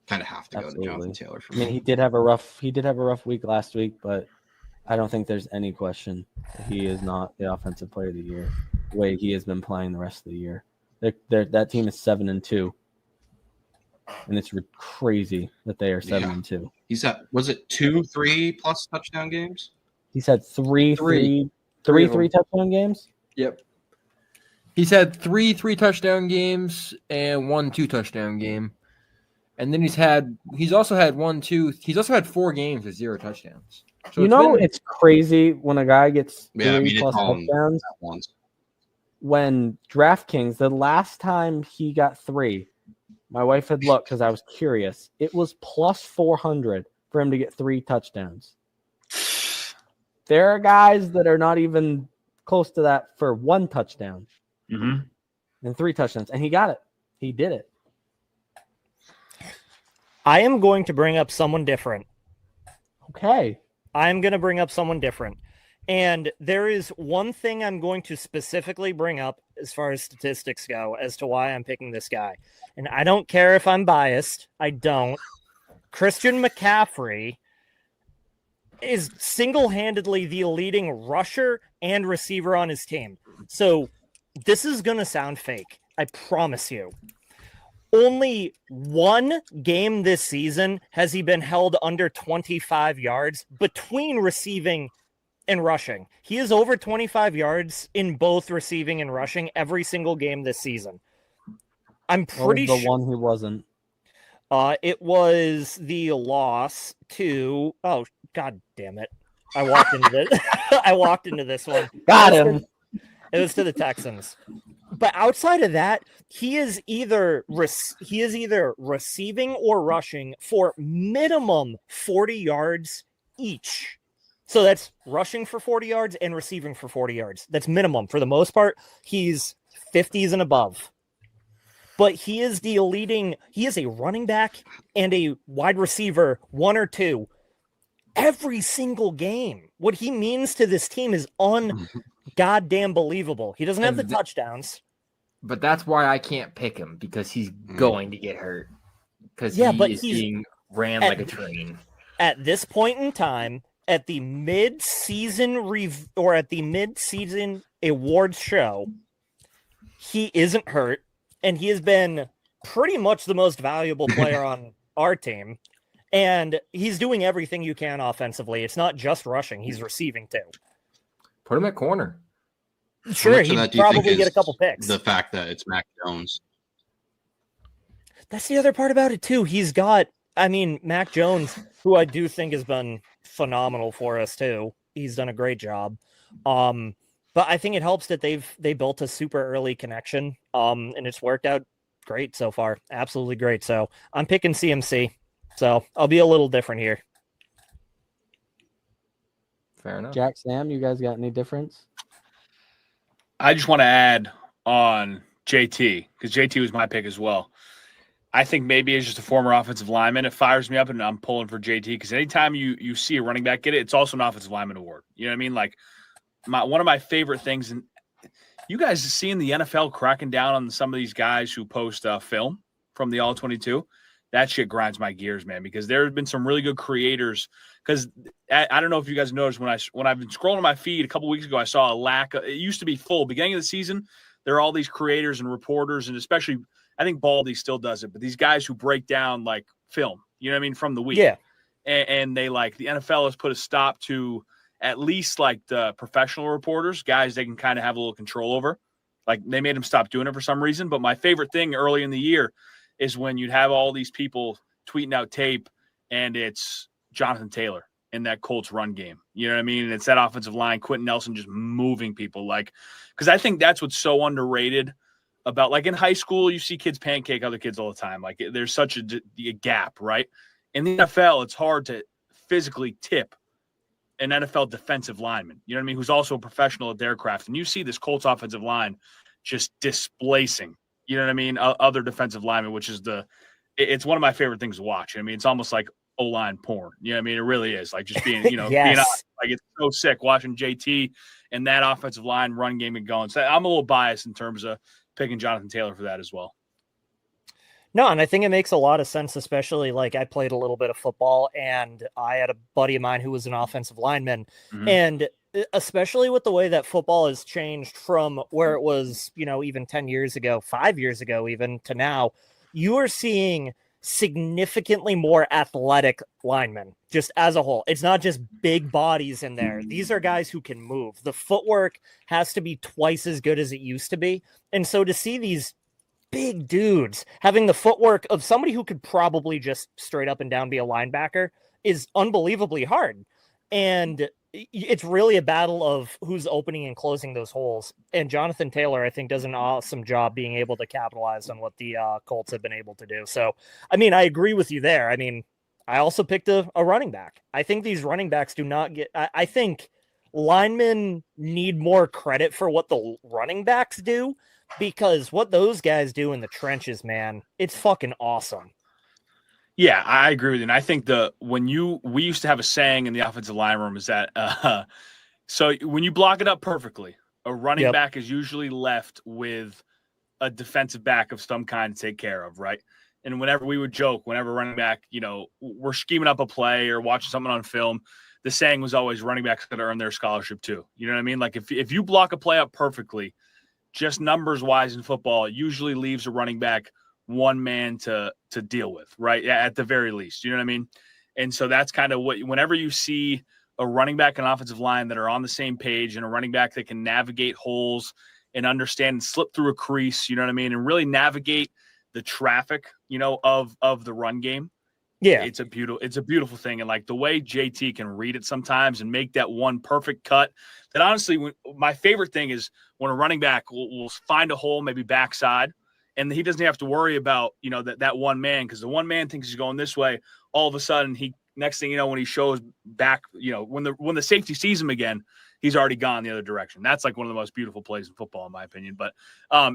kind of have to go to Jonathan Taylor for me. I mean, he did have a rough week last week, but I don't think there's any question that he is not the offensive player of the year the way he has been playing the rest of the year. That team is 7-2, and it's crazy that they are 7-2. He's at, was it 2-3 plus touchdown games? He's had three touchdown games. Yep. He's had three touchdown games and 1 2-touchdown game. And then he's also had 4 games with 0 touchdowns. So it's crazy when a guy gets 3 plus touchdowns. When DraftKings, the last time he got 3, my wife had looked because I was curious. It was plus 400 for him to get 3 touchdowns. There are guys that are not even close to that for 1 touchdown and 3 touchdowns, and he got it. He did it. I am going to bring up someone different. Okay. I'm going to bring up someone different. And there is one thing I'm going to specifically bring up as far as statistics go as to why I'm picking this guy. And I don't care if I'm biased. I don't. Christian McCaffrey is single-handedly the leading rusher and receiver on his team. So this is going to sound fake. I promise you. Only 1 game this season has he been held under 25 yards between receiving and rushing. He is over 25 yards in both receiving and rushing every single game this season. I'm pretty sure. The one who wasn't. It was the loss to. Oh, God damn it! I walked into this. I walked into this one. Got him. It was to the Texans. But outside of that, he is either receiving or rushing for minimum 40 yards each. So that's rushing for 40 yards and receiving for 40 yards. That's minimum. For the most part, he's 50s and above. But he is he is a running back and a wide receiver, 1 or 2, every single game. What he means to this team is goddamn believable. He doesn't have the touchdowns. But that's why I can't pick him, because he's going to get hurt. Because he's being ran like a train. At this point in time, at the mid-season awards show, he isn't hurt, and he has been pretty much the most valuable player on our team. And he's doing everything you can offensively. It's not just rushing; he's receiving too. Put him at corner. Sure, he'd probably get a couple picks. The fact that it's Mac Jones. That's the other part about it too. He's got, Mac Jones, who I do think has been phenomenal for us too. He's done a great job. But I think it helps that they built a super early connection. And it's worked out great so far. Absolutely great. So I'm picking CMC. So I'll be a little different here. Fair enough. Jack, Sam, you guys got any difference? I just want to add on JT, because JT was my pick as well. I think maybe as just a former offensive lineman, it fires me up, and I'm pulling for JT, because anytime you see a running back get it, it's also an offensive lineman award. You know what I mean? Like, one of my favorite things, and you guys seeing the NFL cracking down on some of these guys who post film from the All-22, that shit grinds my gears, man, because there have been some really good creators. Because I don't know if you guys noticed, when I've been scrolling my feed a couple weeks ago, I saw a lack of, it used to be full. Beginning of the season, there are all these creators and reporters, and especially, I think Baldy still does it, but these guys who break down like film, you know what I mean, from the week. Yeah. And they the NFL has put a stop to at least like the professional reporters, guys they can kind of have a little control over. Like, they made them stop doing it for some reason. But my favorite thing early in the year is when you'd have all these people tweeting out tape, and it's Jonathan Taylor in that Colts run game. You know what I mean? And it's that offensive line, Quentin Nelson just moving people. Because I think that's what's so underrated about, in high school, you see kids pancake other kids all the time. There's such a gap, right? In the NFL, it's hard to physically tip an NFL defensive lineman, you know what I mean, who's also a professional at their craft. And you see this Colts offensive line just displacing, you know what I mean, other defensive linemen, which is it's one of my favorite things to watch. I mean, it's almost like O-line porn. You know what I mean? It really is. Just being, yes. being honest. It's so sick watching JT and that offensive line run game and going. So I'm a little biased in terms of picking Jonathan Taylor for that as well. No, and I think it makes a lot of sense, especially like I played a little bit of football and I had a buddy of mine who was an offensive lineman. Mhm. And especially with the way that football has changed from where it was, even 10 years ago, 5 years ago, even to now, you are seeing significantly more athletic linemen just as a whole. It's not just big bodies in there. These are guys who can move. The footwork has to be twice as good as it used to be. And so to see these big dudes having the footwork of somebody who could probably just straight up and down be a linebacker is unbelievably hard. And it's really a battle of who's opening and closing those holes. And Jonathan Taylor, I think, does an awesome job being able to capitalize on what the Colts have been able to do. So, I mean, I agree with you there. I mean, I also picked a running back. I think these running backs do not get, I think linemen need more credit for what the running backs do, because what those guys do in the trenches, man, it's fucking awesome. Yeah, I agree with you. And I think we used to have a saying in the offensive line room is that so when you block it up perfectly, a running back is usually left with a defensive back of some kind to take care of, right? And whenever we would joke, whenever running back, we're scheming up a play or watching something on film, the saying was always running backs got to earn their scholarship too. You know what I mean? Like if you block a play up perfectly, just numbers wise in football, it usually leaves a running back one man to deal with, right? At the very least, you know what I mean? And so that's kind of whenever you see a running back and offensive line that are on the same page and a running back that can navigate holes and understand and slip through a crease, you know what I mean? And really navigate the traffic, of the run game. Yeah. It's a beautiful thing. And like the way JT can read it sometimes and make that one perfect cut, that honestly, my favorite thing is when a running back will find a hole, maybe backside, and he doesn't have to worry about, that one man, because the one man thinks he's going this way. All of a sudden, next thing you know, when he shows back, when the safety sees him again, he's already gone the other direction. That's like one of the most beautiful plays in football, in my opinion. But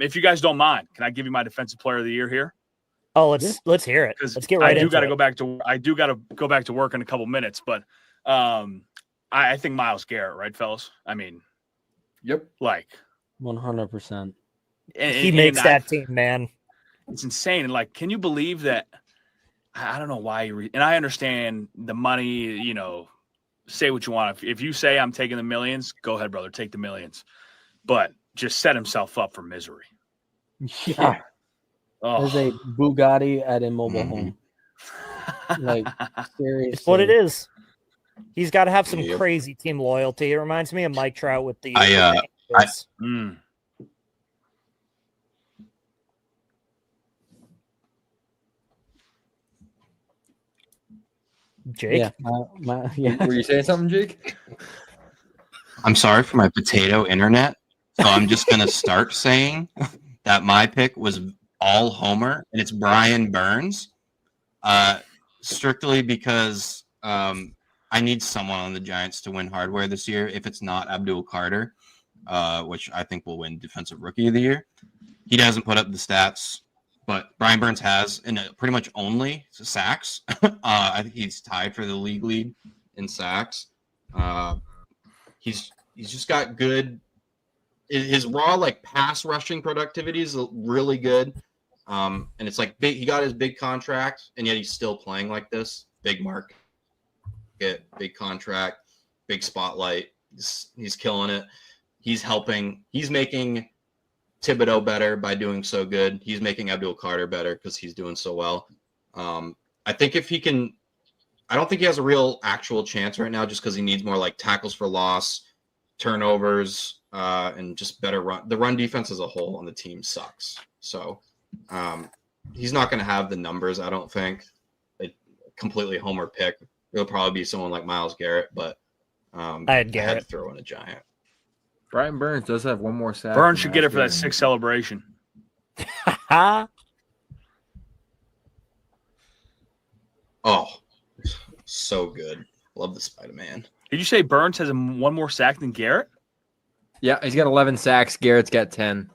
if you guys don't mind, can I give you my defensive player of the year here? Oh, let's hear it. Let's get right into it. I do got to go back to work in a couple minutes, but I think Myles Garrett, right, fellas? I mean, yep, like 100%. He makes that team, man. It's insane. And like, can you believe that? I don't know why and I understand the money. Say what you want. If you say I'm taking the millions, go ahead, brother, take the millions. But just set himself up for misery. Yeah. There's a Bugatti at a mobile home. Like, seriously. It's what it is. He's got to have some crazy team loyalty. It reminds me of Mike Trout with the Jake? Yeah. Were you saying something, Jake? I'm sorry for my potato internet. So I'm just going to start saying that my pick was all homer, and it's Brian Burns, strictly because I need someone on the Giants to win hardware this year. If it's not Abdul Carter, which I think will win Defensive Rookie of the Year. He doesn't put up the stats, but Brian Burns has, and pretty much only sacks. I think he's tied for the league lead in sacks. He's just got good. His raw pass rushing productivity is really good. And it's big. He got his big contract, and yet he's still playing like this. Big market, big contract, big spotlight. He's killing it. He's helping. He's making Thibodeau better by doing so good. He's making Abdul Carter better because he's doing so well. I think if he can, I don't think he has a real actual chance right now, just because he needs more tackles for loss, turnovers, and just better run. The run defense as a whole on the team sucks. So he's not going to have the numbers, I don't think. A completely homer pick. It'll probably be someone like Myles Garrett, but I had to throw in a Giant. Brian Burns does have one more sack. Burns should get it for that 6th celebration. Oh, so good. Love the Spider-Man. Did you say Burns has one more sack than Garrett? Yeah, he's got 11 sacks. Garrett's got 10.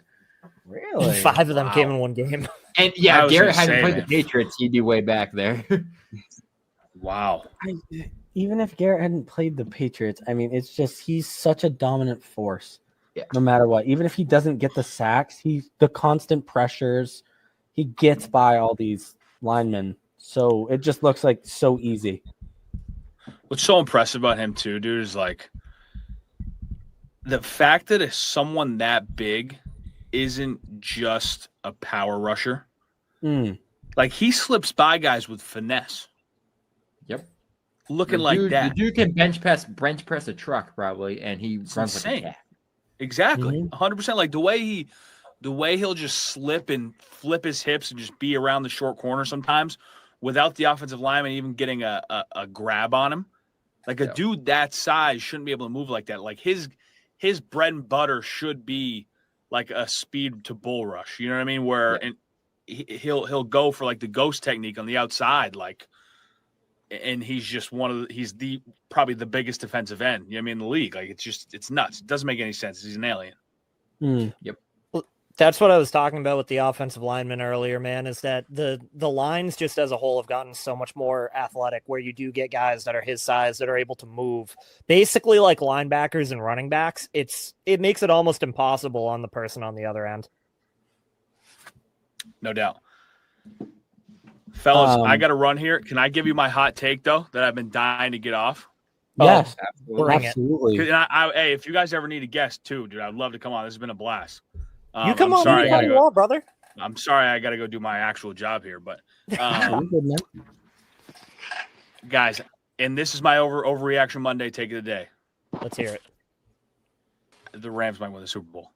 Really? 5 of them came in one game. And yeah, Garrett hadn't played the Patriots, he'd be way back there. Wow. Even if Garrett hadn't played the Patriots, I mean, it's just he's such a dominant force. Yeah. No matter what. Even if he doesn't get the sacks, he's the constant pressures. he gets by all these linemen. So it just looks like so easy. What's so impressive about him too, dude, is like the fact that if someone that big isn't just a power rusher. Like he slips by guys with finesse. Yep. Looking like that. The dude can bench press a truck probably, and he runs insane. like a cat. Exactly. 100%. Like the way he'll just slip and flip his hips and just be around the short corner sometimes without the offensive lineman even getting a grab on him. Like a dude that size shouldn't be able to move like that. Like his bread and butter should be like a speed to bull rush. You know what I mean? Where and he'll go for like the ghost technique on the outside, like, and he's just he's probably the biggest defensive end. You know what I mean, in the league. Like it's nuts. It doesn't make any sense. He's an alien. Yep. That's what I was talking about with the offensive lineman earlier, man, is that the lines just as a whole have gotten so much more athletic where you do get guys that are his size that are able to move basically like linebackers and running backs. It makes it almost impossible on the person on the other end. No doubt. Fellas, I got to run here. Can I give you my hot take, though, that I've been dying to get off? Yes, absolutely. Hey, if you guys ever need a guest, too, dude, I'd love to come on. This has been a blast. You come on. Sorry, I gotta brother. I'm sorry I got to go do my actual job here, but guys, and this is my overreaction Monday take of the day. Let's hear it. The Rams might win the Super Bowl.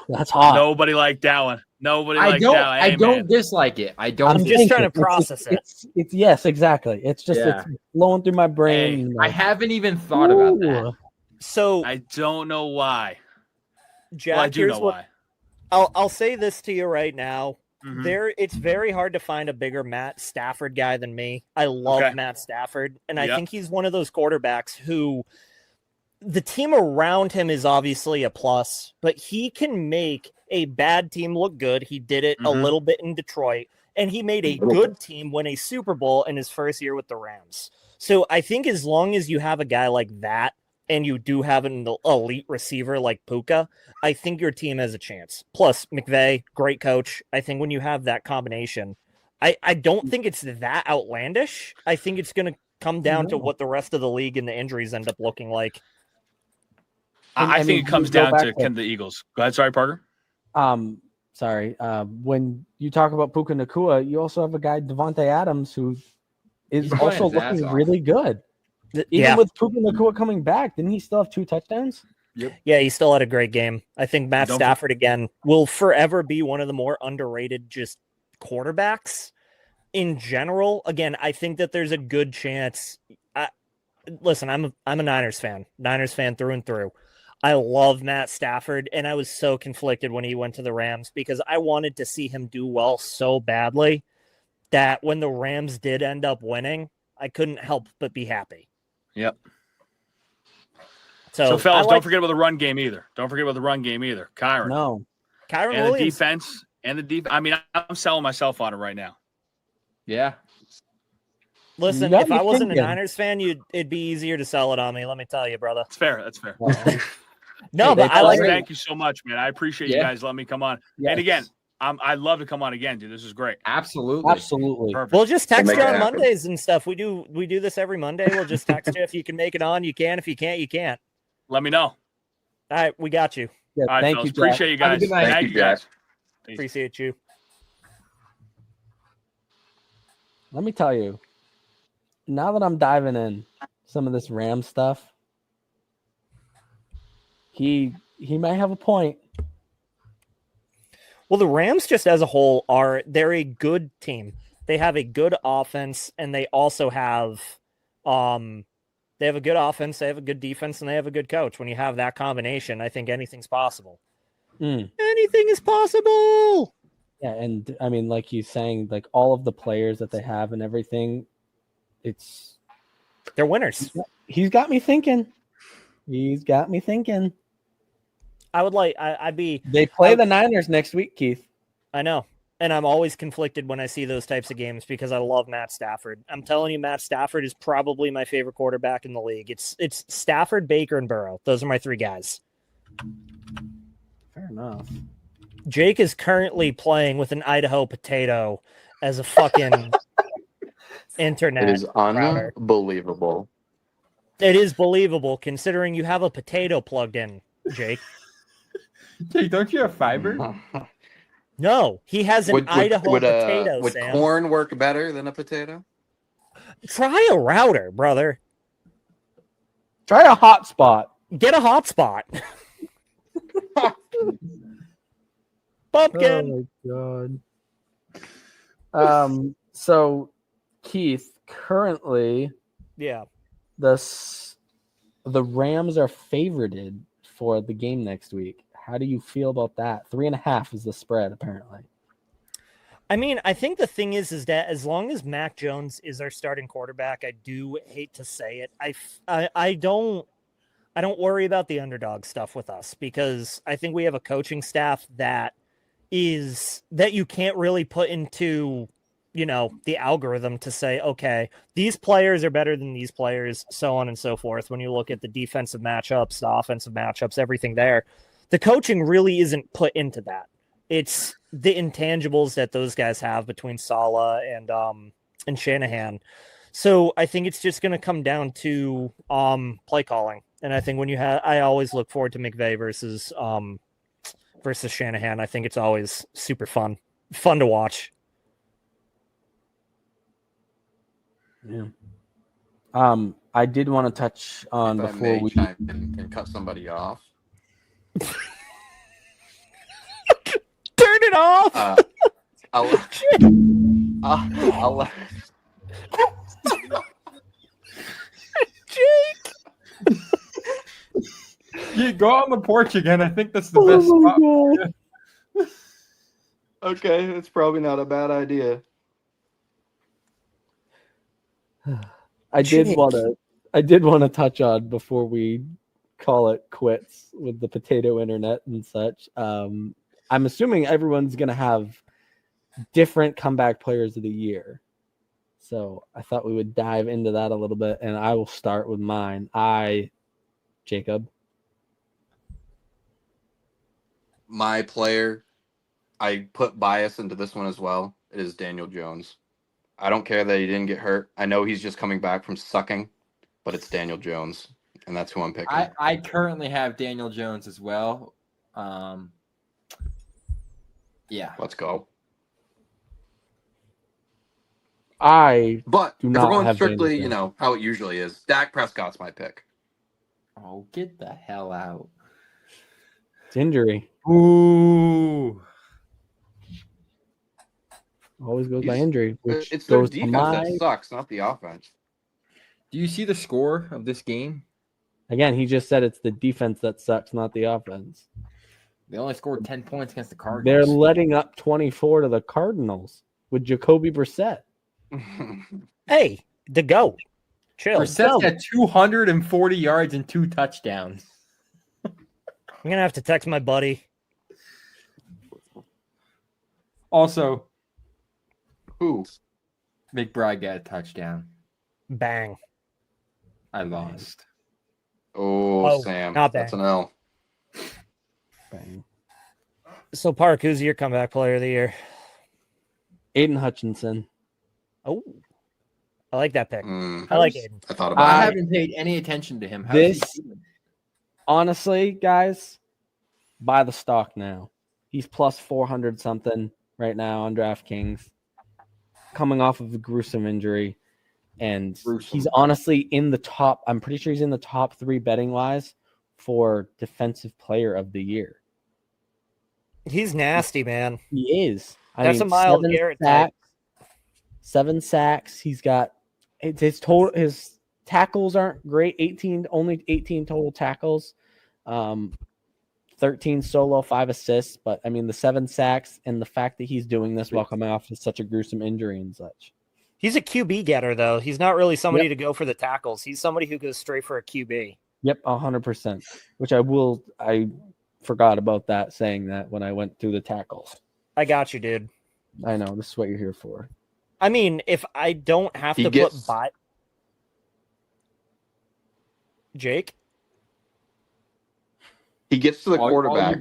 That's hot. Nobody liked that one. I don't dislike it. I'm just trying to process it. It's yes, exactly. It's just it's flowing through my brain. I haven't even thought about that. So I don't know why. Jack, I do know why. I'll say this to you right now. It's very hard to find a bigger Matt Stafford guy than me. I love Matt Stafford, and I think he's one of those quarterbacks who the team around him is obviously a plus, but he can make a bad team look good. He did it a little bit in Detroit, and he made a good team win a Super Bowl in his first year with the Rams. So I think as long as you have a guy like that, and you do have an elite receiver like Puka, I think your team has a chance. Plus, McVay, great coach. I think when you have that combination, I don't think it's that outlandish. I think it's going to come down to what the rest of the league and the injuries end up looking like. I think it comes down to the Eagles. Go ahead. Sorry, Parker. Sorry. When you talk about Puka Nacua, you also have a guy, Devontae Adams, who is also looking really good. Even with Puka Nacua coming back, didn't he still have 2 touchdowns? Yep. Yeah, he still had a great game. I think Matt Stafford, again, will forever be one of the more underrated just quarterbacks in general. Again, I think that there's a good chance. Listen, I'm a Niners fan through and through. I love Matt Stafford, and I was so conflicted when he went to the Rams because I wanted to see him do well so badly that when the Rams did end up winning, I couldn't help but be happy. Yep. So fellas, don't forget about the run game either. Kyron. No. Kyron and Williams. The defense and the deep. I mean, I'm selling myself on it right now. Yeah. Listen, if I wasn't a Niners fan, it'd be easier to sell it on me. Let me tell you, brother. That's fair. No, but I like. Thank you so much, man. I appreciate you guys letting me come on. Yes. And again, I'd love to come on again, dude. This is great. Absolutely. Perfect. We'll just text you on Mondays and stuff. We do this every Monday. We'll just text you if you can make it on. You can. If you can't, you can't. Let me know. All right, we got you. Yeah, all right, thank fellas. you. Appreciate you guys. Thank you, guys. Appreciate you. Let me tell you. Now that I'm diving in some of this Ram stuff, he might have a point. Well, the Rams just as a whole they're a good team. They have a good offense, and they also have they have a good offense, they have a good defense, and they have a good coach. When you have that combination, I think anything's possible. Anything is possible. Yeah, and I mean, like he's saying, like all of the players that they have and everything, they're winners. He's got me thinking. They play the Niners next week, Keith. I know. And I'm always conflicted when I see those types of games because I love Matt Stafford. I'm telling you, Matt Stafford is probably my favorite quarterback in the league. It's Stafford, Baker, and Burrow. Those are my 3 guys. Fair enough. Jake is currently playing with an Idaho potato as a fucking internet. It is router. unbelievable. It is believable considering you have a potato plugged in, Jake. Jake, don't you have fiber? No, he has an Idaho potato. Would Sam. corn work better than a potato? Try a router, brother. Try a hotspot. Get a hotspot. Pumpkin. Oh my god. So Keith, currently, yeah, the Rams are favorited for the game next week. How do you feel about that? 3.5 is the spread, apparently. I mean, I think the thing is that as long as Mac Jones is our starting quarterback, I do hate to say it. I don't worry about the underdog stuff with us because I think we have a coaching staff that you can't really put into, the algorithm to say, okay, these players are better than these players, so on and so forth. When you look at the defensive matchups, the offensive matchups, everything there, the coaching really isn't put into that. It's the intangibles that those guys have between Saleh and Shanahan. So I think it's just going to come down to play calling. And I think I always look forward to McVay versus Shanahan. I think it's always super fun to watch. Yeah. I did want to touch on before we can cut somebody off. Turn it off. I'll Jake. Yeah, go on the porch again. I think that's the best spot. Okay, it's probably not a bad idea. I did want to touch on before we call it quits with the potato internet and such. I'm assuming everyone's going to have different comeback players of the year. So I thought we would dive into that a little bit, and I will start with mine. Jacob. My player, I put bias into this one as well. It is Daniel Jones. I don't care that he didn't get hurt. I know he's just coming back from sucking, but it's Daniel Jones, and that's who I'm picking. I currently have Daniel Jones as well. Yeah. Let's go. But if we're going strictly, how it usually is, Dak Prescott's my pick. Oh, get the hell out. It's injury. Ooh. Always goes by injury. Which it's their defense that sucks, not the offense. Do you see the score of this game? Again, he just said it's the defense that sucks, not the offense. They only scored 10 points against the Cardinals. They're letting up 24 to the Cardinals with Jacoby Brissett. Hey, the GOAT. Chill. Brissett's got 240 yards and 2 touchdowns. I'm going to have to text my buddy. Also, who? McBride got a touchdown. Bang. I lost. Oh, Sam. Not that's an L. Bang. So, Park, who's your comeback player of the year? Aiden Hutchinson. Oh, I like that pick. I like Aiden. I thought about I haven't paid any attention to him. Honestly, guys, buy the stock now. He's plus 400 something right now on DraftKings, coming off of a gruesome injury. And he's honestly in the top. I'm pretty sure he's in the top 3 betting wise for defensive player of the year. He's nasty, man. He is. That's a Myles Garrett type. 7 sacks. He's got his tackles aren't great. Only 18 total tackles. 13 solo, 5 assists. But I mean, the 7 sacks and the fact that he's doing this while coming off of such a gruesome injury and such. He's a QB getter, though. He's not really somebody to go for the tackles. He's somebody who goes straight for a QB. Yep, 100%. Which I forgot about that, saying that when I went through the tackles. I got you, dude. I know. This is what you're here for. I mean, if I don't have to put by Jake, he gets to the quarterback.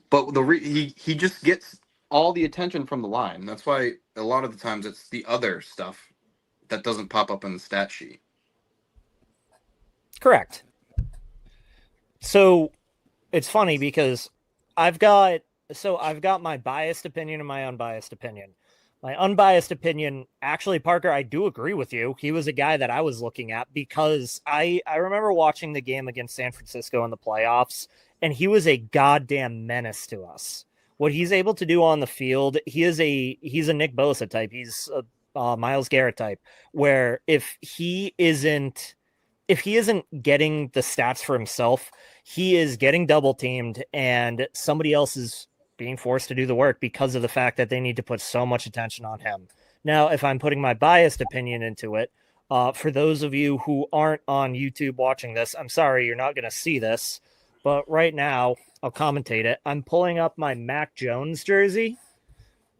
But he just gets all the attention from the line. That's why a lot of the times it's the other stuff that doesn't pop up in the stat sheet. Correct. So it's funny because I've got my biased opinion and my unbiased opinion. My unbiased opinion, actually, Parker, I do agree with you. He was a guy that I was looking at because I remember watching the game against San Francisco in the playoffs, and he was a goddamn menace to us. What he's able to do on the field, he's a Nick Bosa type. He's a Myles Garrett type, where if he isn't getting the stats for himself, he is getting double teamed and somebody else is being forced to do the work because of the fact that they need to put so much attention on him. Now, if I'm putting my biased opinion into it, for those of you who aren't on YouTube watching this, I'm sorry, you're not going to see this, but right now I'll commentate it. I'm pulling up my Mac Jones jersey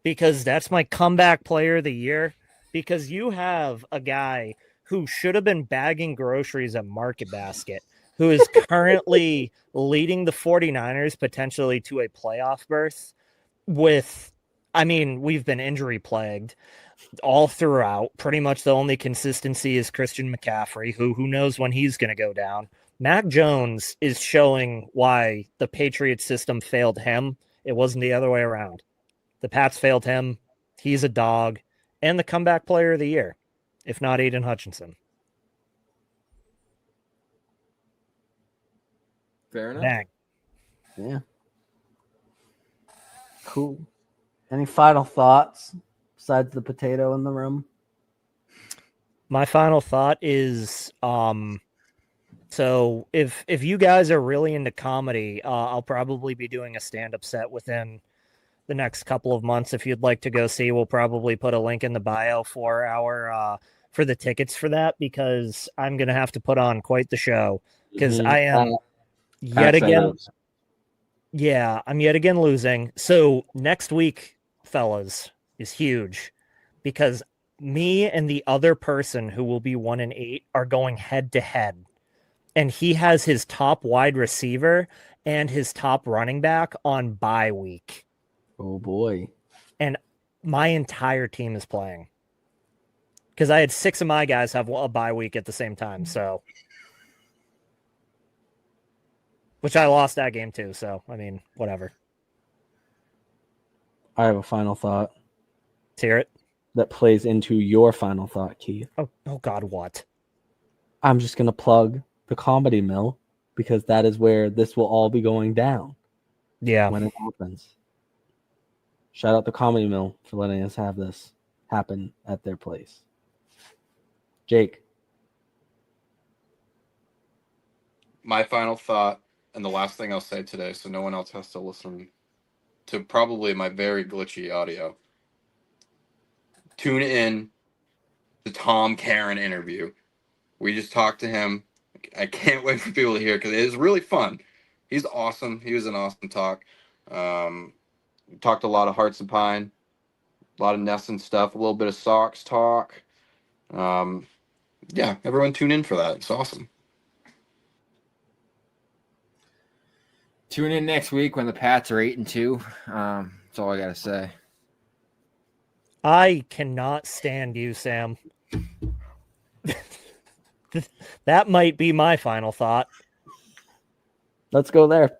because that's my comeback player of the year, because you have a guy who should have been bagging groceries at Market Basket, who is currently leading the 49ers potentially to a playoff berth with, I mean, we've been injury plagued all throughout. Pretty much the only consistency is Christian McCaffrey, who knows when he's going to go down. Mac Jones is showing why the Patriots system failed him. It wasn't the other way around. The Pats failed him. He's a dog and the comeback player of the year, if not Aiden Hutchinson. Fair enough. Dang. Yeah. Cool. Any final thoughts besides the potato in the room? My final thought is, so if you guys are really into comedy, I'll probably be doing a stand-up set within the next couple of months. If you'd like to go see, we'll probably put a link in the bio for for the tickets for that, because I'm going to have to put on quite the show, because I am yet again. Yeah, I'm yet again losing. So next week, fellas, is huge, because me and the other person who will be 1-8 are going head to head. And he has his top wide receiver and his top running back on bye week. Oh boy. And my entire team is playing, because I had 6 of my guys have a bye week at the same time. So, which I lost that game too. So, I mean, whatever. I have a final thought. Let's hear it. That plays into your final thought, Keith. Oh God, what? I'm just going to plug the Comedy Mill, because that is where this will all be going down. Yeah. When it happens. Shout out to Comedy Mill for letting us have this happen at their place. Jake. My final thought, and the last thing I'll say today, so no one else has to listen to probably my very glitchy audio. Tune in the Tom Karen interview. We just talked to him. I can't wait for people to hear it, because it is really fun. He's awesome. He was an awesome talk. We talked a lot of Hearts and Pine, a lot of Ness and stuff, a little bit of Sox talk. Yeah, everyone tune in for that. It's awesome. Tune in next week when the Pats are 8-2. That's all I got to say. I cannot stand you, Sam. That might be my final thought. Let's go there.